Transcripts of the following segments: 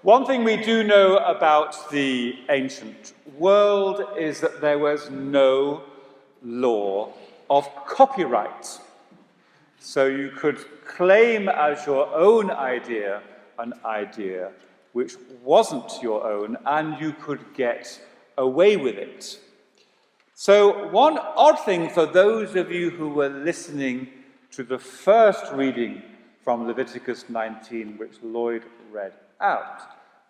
One thing we do know about the ancient world is that there was no law of copyright. So you could claim as your own idea an idea which wasn't your own, and you could get away with it. So one odd thing for those of you who were listening to the first reading from Leviticus 19, which Lloyd read out,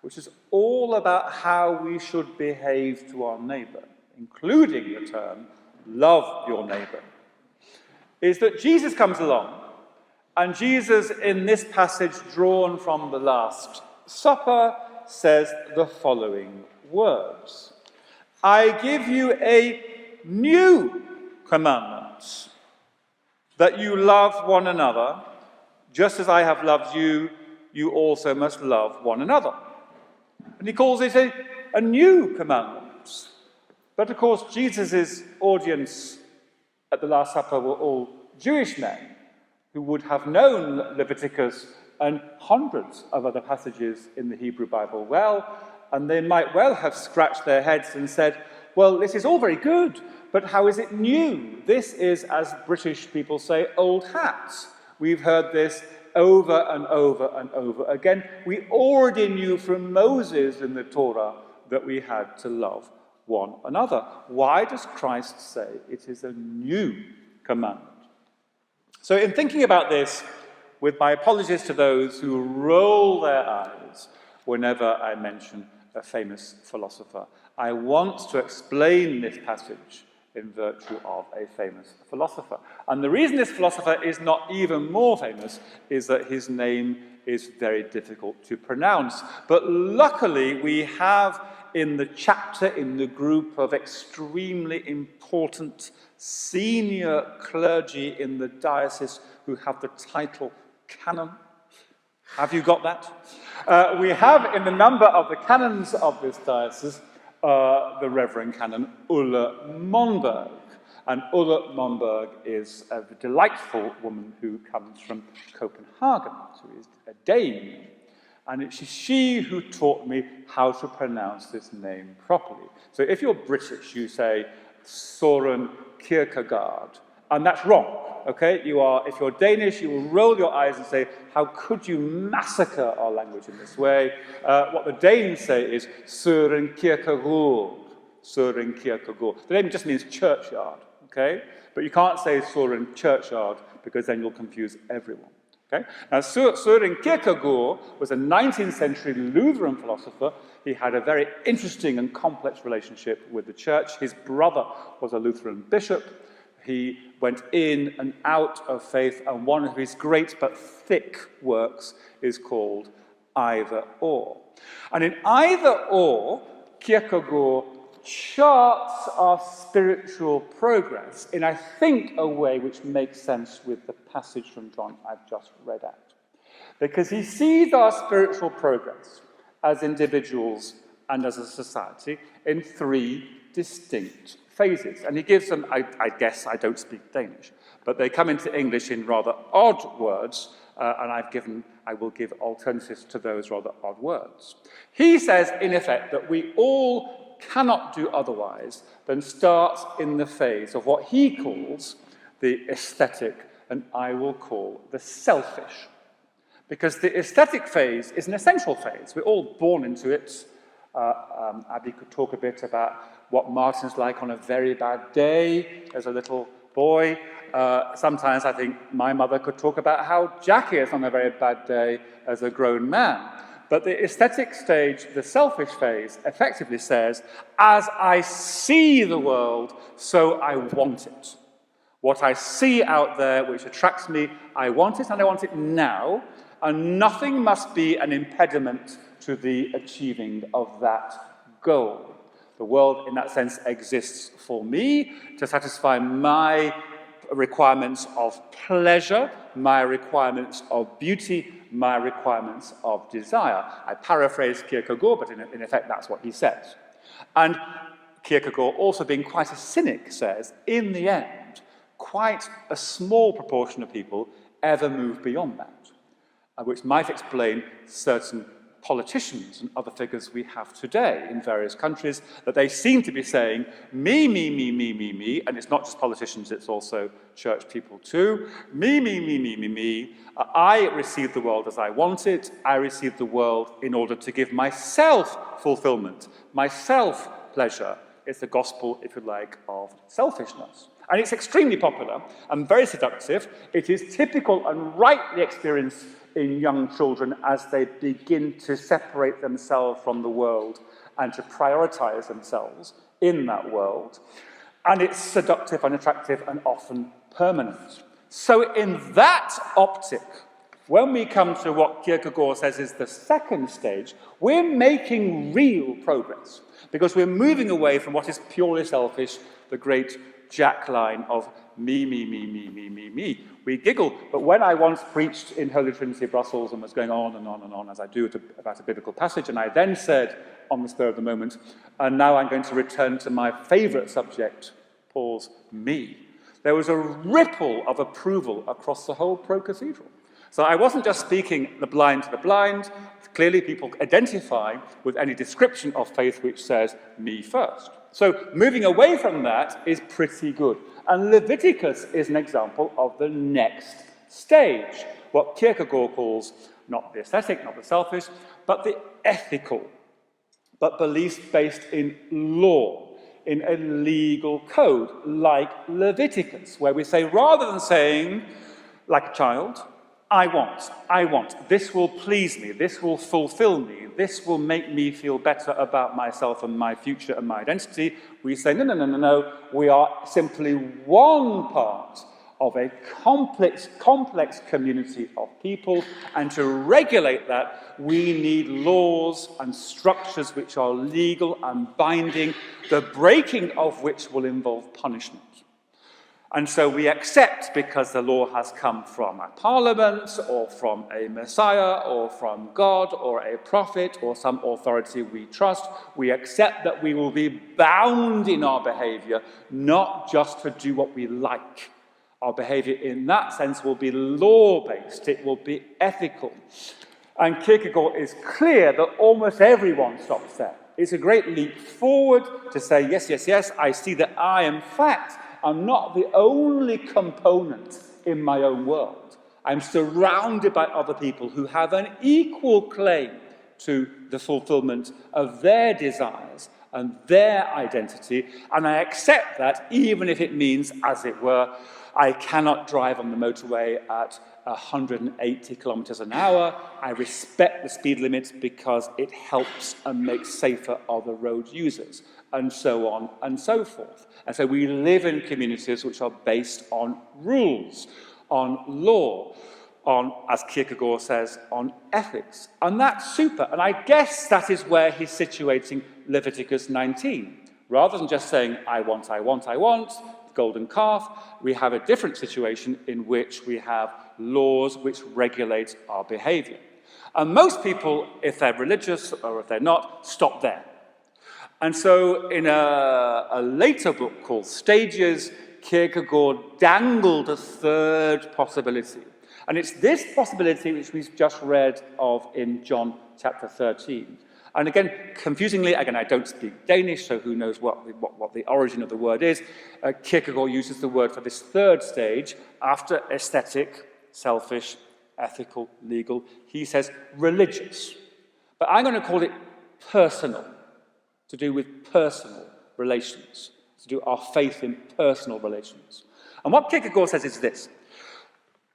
which is all about how we should behave to our neighbour, including the term, love your neighbour, is that Jesus comes along, and Jesus, in this passage drawn from the Last Supper, says the following words: I give you a new commandment, that you love one another, just as I have loved you, you also must love one another. And he calls it a new commandment. But of course, Jesus' audience at the Last Supper were all Jewish men who would have known Leviticus and hundreds of other passages in the Hebrew Bible well, and they might well have scratched their heads and said, well, this is all very good, but how is it new? This is, as British people say, old hat. We've heard this over and over and over again. We already knew from Moses in the Torah that we had to love one another. Why does Christ say it is a new commandment? So in thinking about this, with my apologies to those who roll their eyes whenever I mention a famous philosopher, I want to explain this passage in virtue of a famous philosopher. And the reason this philosopher is not even more famous is that his name is very difficult to pronounce. But luckily, we have in the chapter, in the group of extremely important senior clergy in the diocese who have the title canon. Have you got that? We have in the number of the canons of this diocese the Reverend Canon Ulla Monberg. And Ulla Monberg is a delightful woman who comes from Copenhagen, who is a Dane. And it's she who taught me how to pronounce this name properly. So if you're British, you say Søren Kierkegaard, and that's wrong. Okay, if you're Danish, you will roll your eyes and say, how could you massacre our language in this way? What the Danes say is Søren Kierkegaard, Søren Kierkegaard. The name just means churchyard, okay? But you can't say Søren Churchyard because then you'll confuse everyone. Okay? Now, Søren Kierkegaard was a 19th century Lutheran philosopher. He had a very interesting and complex relationship with the church. His brother was a Lutheran bishop. He went in and out of faith, and one of his great but thick works is called Either Or. And in Either Or, Kierkegaard charts our spiritual progress in, I think, a way which makes sense with the passage from John I've just read out. Because he sees our spiritual progress as individuals and as a society in three distinct phases. And he gives them, I guess I don't speak Danish, but they come into English in rather odd words, and I will give alternatives to those rather odd words. He says, in effect, that we all cannot do otherwise than start in the phase of what he calls the aesthetic, and I will call the selfish. Because the aesthetic phase is an essential phase. We're all born into it. Abby could talk a bit about what Martin's like on a very bad day as a little boy. Sometimes I think my mother could talk about how Jack is on a very bad day as a grown man. But the aesthetic stage, the selfish phase, effectively says, as I see the world, so I want it. What I see out there which attracts me, I want it, and I want it now, and nothing must be an impediment to the achieving of that goal. The world, in that sense, exists for me to satisfy my requirements of pleasure, my requirements of beauty, my requirements of desire. I paraphrase Kierkegaard, but in effect, that's what he says. And Kierkegaard, also being quite a cynic, says, in the end, quite a small proportion of people ever move beyond that, which might explain certain politicians and other figures we have today in various countries, that they seem to be saying, me, me, me, me, me, me, and it's not just politicians, it's also church people too, me, me, me, me, me, me, I received the world as I wanted, I received the world in order to give myself fulfillment, myself pleasure. It's the gospel, if you like, of selfishness. And it's extremely popular and very seductive. It is typical and rightly experienced in young children as they begin to separate themselves from the world and to prioritize themselves in that world. And it's seductive and attractive and often permanent. So in that optic, when we come to what Kierkegaard says is the second stage, we're making real progress because we're moving away from what is purely selfish, the great Jack line of me, me, me, me, me, me, me. We giggle, but when I once preached in Holy Trinity Brussels and was going on and on and on, as I do about a biblical passage, and I then said, on the spur of the moment, and now I'm going to return to my favourite subject, Paul's me. There was a ripple of approval across the whole pro-cathedral. So I wasn't just speaking the blind to the blind. Clearly people identify with any description of faith which says me first. So moving away from that is pretty good. And Leviticus is an example of the next stage, what Kierkegaard calls not the aesthetic, not the selfish, but the ethical, but beliefs based in law, in a legal code, like Leviticus, where we say, rather than saying, like a child, I want, this will please me, this will fulfill me, this will make me feel better about myself and my future and my identity, we say, no, no, no, no, no, we are simply one part of a complex community of people, and to regulate that, we need laws and structures which are legal and binding, the breaking of which will involve punishment. And so we accept, because the law has come from a parliament, or from a Messiah, or from God, or a prophet, or some authority we trust, we accept that we will be bound in our behavior, not just to do what we like. Our behavior in that sense will be law-based, it will be ethical. And Kierkegaard is clear that almost everyone stops there. It's a great leap forward to say, yes, yes, yes, I see that I, in fact, I'm not the only component in my own world. I'm surrounded by other people who have an equal claim to the fulfillment of their desires and their identity, and I accept that even if it means, as it were, I cannot drive on the motorway at 180 kilometers an hour. I respect the speed limit because it helps and makes safer other road users, and so on and so forth. And so we live in communities which are based on rules, on law, on, as Kierkegaard says, on ethics. And that's super. And I guess that is where he's situating Leviticus 19. Rather than just saying, I want, golden calf, we have a different situation in which we have laws which regulate our behavior. And most people, if they're religious or if they're not, stop there. And so in a later book called Stages, Kierkegaard dangled a third possibility. And it's this possibility which we've just read of in John chapter 13. And again, confusingly, I don't speak Danish, so who knows what the origin of the word is. Kierkegaard uses the word for this third stage, after aesthetic, selfish, ethical, legal. He says religious. But I'm going to call it personal, to do with personal relations, to do our faith in personal relations. And what Kierkegaard says is this: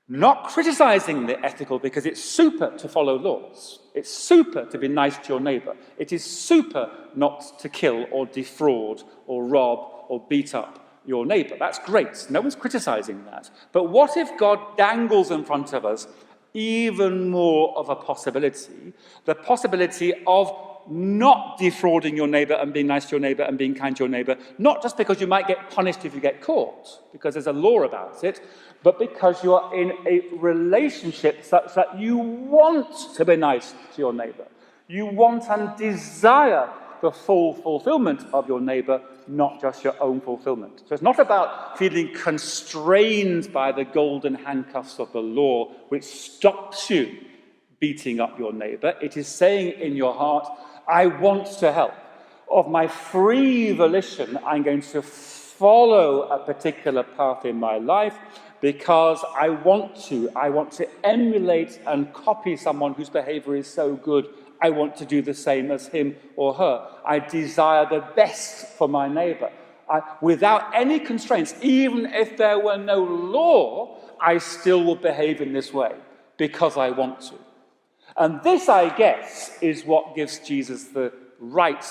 not criticizing the ethical because it's super to follow laws. It's super to be nice to your neighbor. It is super not to kill or defraud or rob or beat up your neighbor. That's great. No one's criticizing that. But what if God dangles in front of us even more of a possibility, the possibility of not defrauding your neighbor and being nice to your neighbor and being kind to your neighbor, not just because you might get punished if you get caught, because there's a law about it, but because you are in a relationship such that you want to be nice to your neighbor. You want and desire the full fulfillment of your neighbor, not just your own fulfillment. So it's not about feeling constrained by the golden handcuffs of the law, which stops you beating up your neighbour. It is saying in your heart, I want to help. Of my free volition, I'm going to follow a particular path in my life because I want to. I want to emulate and copy someone whose behaviour is so good. I want to do the same as him or her. I desire the best for my neighbour. Without any constraints, even if there were no law, I still will behave in this way because I want to. And this, I guess, is what gives Jesus the right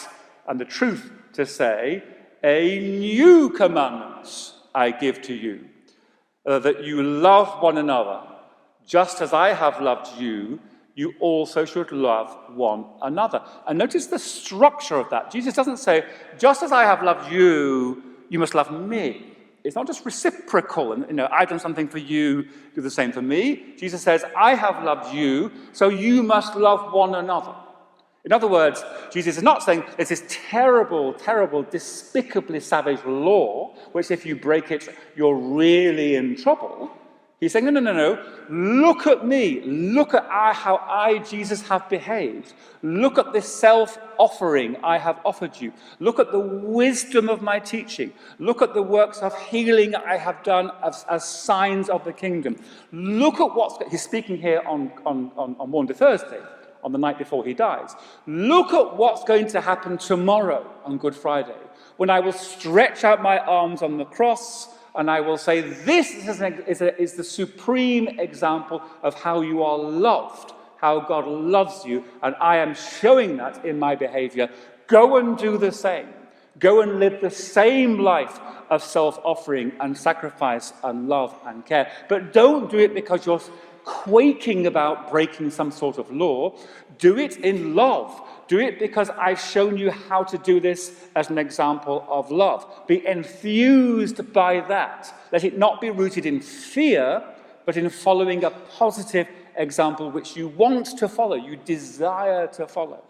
and the truth to say, a new commandment I give to you, that you love one another. Just as I have loved you, you also should love one another. And notice the structure of that. Jesus doesn't say, just as I have loved you, you must love me. It's not just reciprocal, and I've done something for you, do the same for me. Jesus says, I have loved you, so you must love one another. In other words, Jesus is not saying it's this terrible, terrible, despicably savage law, which if you break it, you're really in trouble. He's saying, no. Look at me. Look at how I, Jesus, have behaved. Look at this self-offering I have offered you. Look at the wisdom of my teaching. Look at the works of healing I have done as signs of the kingdom. Look at he's speaking here on Maundy Thursday, on the night before he dies. Look at what's going to happen tomorrow on Good Friday, when I will stretch out my arms on the cross, and I will say, this is the supreme example of how you are loved, how God loves you, and I am showing that in my behavior. Go and do the same. Go and live the same life of self-offering and sacrifice and love and care. But don't do it because you're quaking about breaking some sort of law. Do it in love. Do it because I've shown you how to do this as an example of love. Be enthused by that. Let it not be rooted in fear, but in following a positive example which you want to follow, you desire to follow.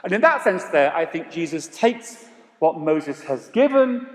And in that sense there, I think Jesus takes what Moses has given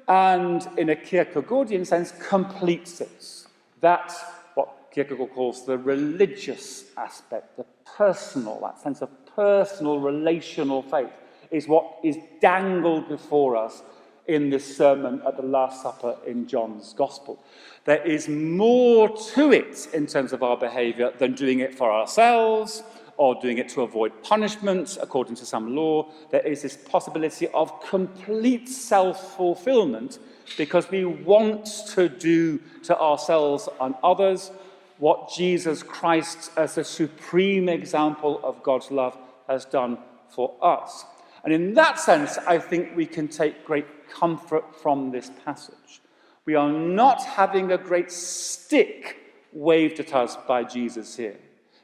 and, in a Kierkegaardian sense, completes it. That's what Kierkegaard calls the religious aspect, the personal, that sense of personal, relational faith, is what is dangled before us in this sermon at the Last Supper in John's Gospel. There is more to it in terms of our behaviour than doing it for ourselves or doing it to avoid punishment according to some law. There is this possibility of complete self-fulfillment because we want to do to ourselves and others what Jesus Christ, as the supreme example of God's love, has done for us. And in that sense, I think we can take great comfort from this passage. We are not having a great stick waved at us by Jesus here.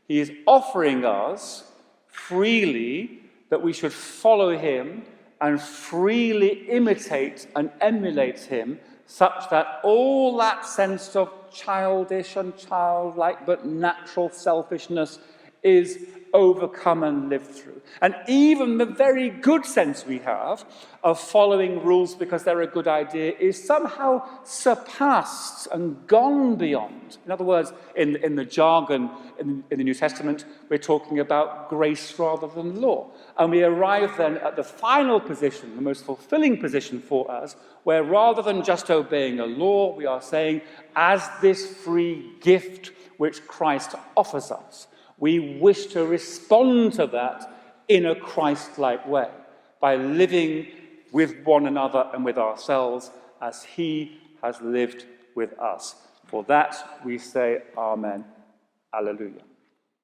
He is offering us freely that we should follow him and freely imitate and emulate him, such that all that sense of childish and childlike but natural selfishness is overcome and lived through. And even the very good sense we have of following rules because they're a good idea is somehow surpassed and gone beyond. In other words, in the jargon in the New Testament, we're talking about grace rather than law. And we arrive then at the final position, the most fulfilling position for us, where rather than just obeying a law, we are saying, as this free gift which Christ offers us, we wish to respond to that in a Christ-like way, by living with one another and with ourselves as he has lived with us. For that we say Amen. Alleluia.